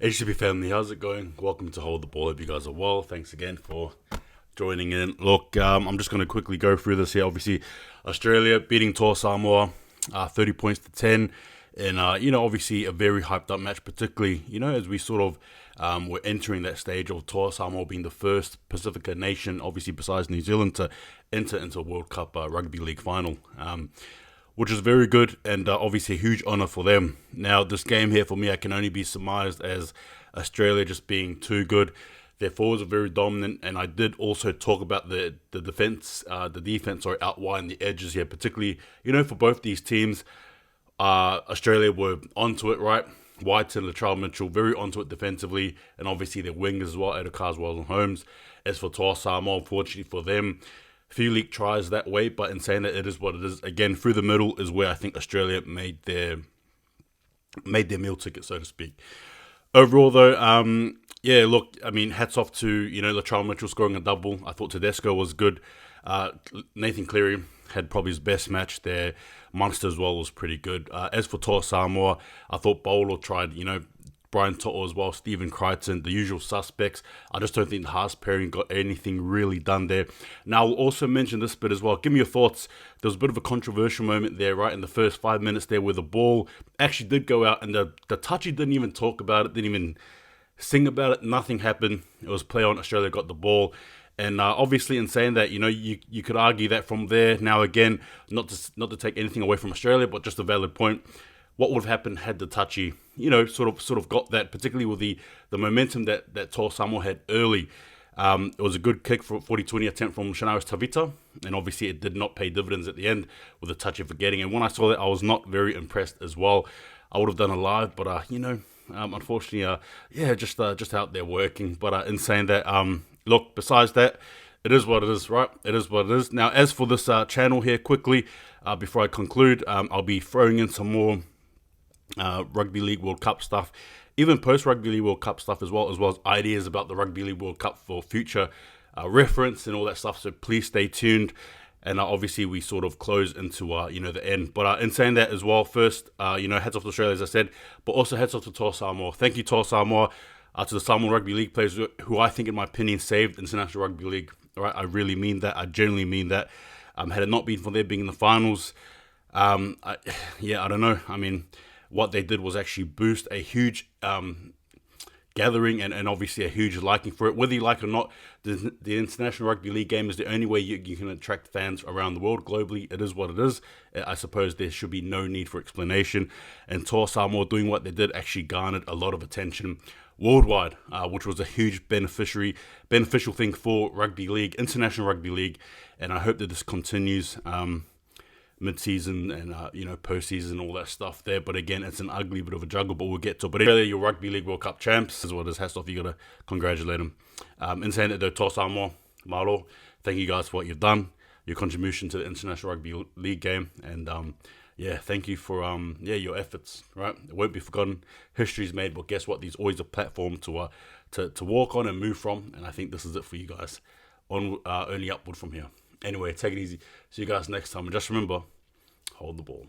HTTP family, how's it going? Welcome to Hold the Ball. Hope you guys are well. Thanks again for joining in. Look, I'm just going to quickly go through this here. Obviously, Australia beating Toa Samoa 30 points to 10. And, obviously a very hyped up match, particularly, as we sort of were entering that stage of Toa Samoa being the first Pacifica nation, obviously besides New Zealand, to enter into a World Cup Rugby League final. Which is very good and obviously a huge honour for them. Now, this game here for me, I can only be surmised as Australia just being too good. Their forwards are very dominant, and I did also talk about the defense, out wide and the edges here, particularly, for both these teams. Australia were onto it, right? White and Latrell Mitchell very onto it defensively, and obviously their wingers as well, Eda Carswell and Holmes. As for Toa Samoa, unfortunately for them, few leak tries that way, but in saying that, it is what it is. Again, through the middle is where I think Australia made their meal ticket, so to speak. Overall, though, look, I mean, hats off to Latrell Mitchell scoring a double. I thought Tedesco was good. Nathan Cleary had probably his best match there. Munster as well was pretty good. As for Toa Samoa, I thought Bowler tried, Brian To'o as well, Stephen Crichton, the usual suspects. I just don't think the Haas pairing got anything really done there. Now, I'll also mention this bit as well. Give me your thoughts. There was a bit of a controversial moment there, right, in the first 5 minutes there where the ball actually did go out and the touchy didn't even talk about it, didn't even sing about it. Nothing happened. It was play on. Australia got the ball. And obviously, in saying that, you could argue that from there. Now, again, not to take anything away from Australia, but just a valid point. What would have happened had the touchy, sort of got that, particularly with the momentum that Toa Samoa had early. It was a good kick for 40-20 attempt from Shanaris Tavita, and obviously it did not pay dividends at the end with a touchy forgetting. And when I saw that, I was not very impressed as well. I would have done a live, but unfortunately, just out there working. But in saying that, look, besides that, it is what it is, right? It is what it is. Now, as for this channel here, quickly, before I conclude, I'll be throwing in some more Rugby League World Cup stuff, even post Rugby League World Cup stuff as well as ideas about the Rugby League World Cup for future reference and all that stuff. So please stay tuned. And obviously we sort of close into the end. But in saying that as well, first heads off to Australia, as I said, but also heads off to Toa Samoa. Thank you, Toa Samoa, to the Samoan Rugby League players who I think, in my opinion, saved International Rugby League. All right, I really mean that. I genuinely mean that. Had it not been for them being in the finals, I don't know. I mean, what they did was actually boost a huge gathering and obviously a huge liking for it. Whether you like it or not, the International Rugby League game is the only way you can attract fans around the world globally. It is what it is. I suppose there should be no need for explanation. And Toa Samoa doing what they did actually garnered a lot of attention worldwide, which was a huge beneficial thing for Rugby League, International Rugby League. And I hope that this continues mid-season and post-season, all that stuff there. But again, it's an ugly bit of a juggle, but we'll get to it. But Australia, your Rugby League World Cup champs, is what it is. Hats off, you got to congratulate them. In saying that, though, Toa Samoa, Malo, thank you guys for what you've done, your contribution to the International Rugby League game, and thank you for your efforts, right? It won't be forgotten. History's made, but guess what? There's always a platform to walk on and move from, and I think this is it for you guys. Only upward from here. Anyway, take it easy. See you guys next time, and just remember, hold the ball.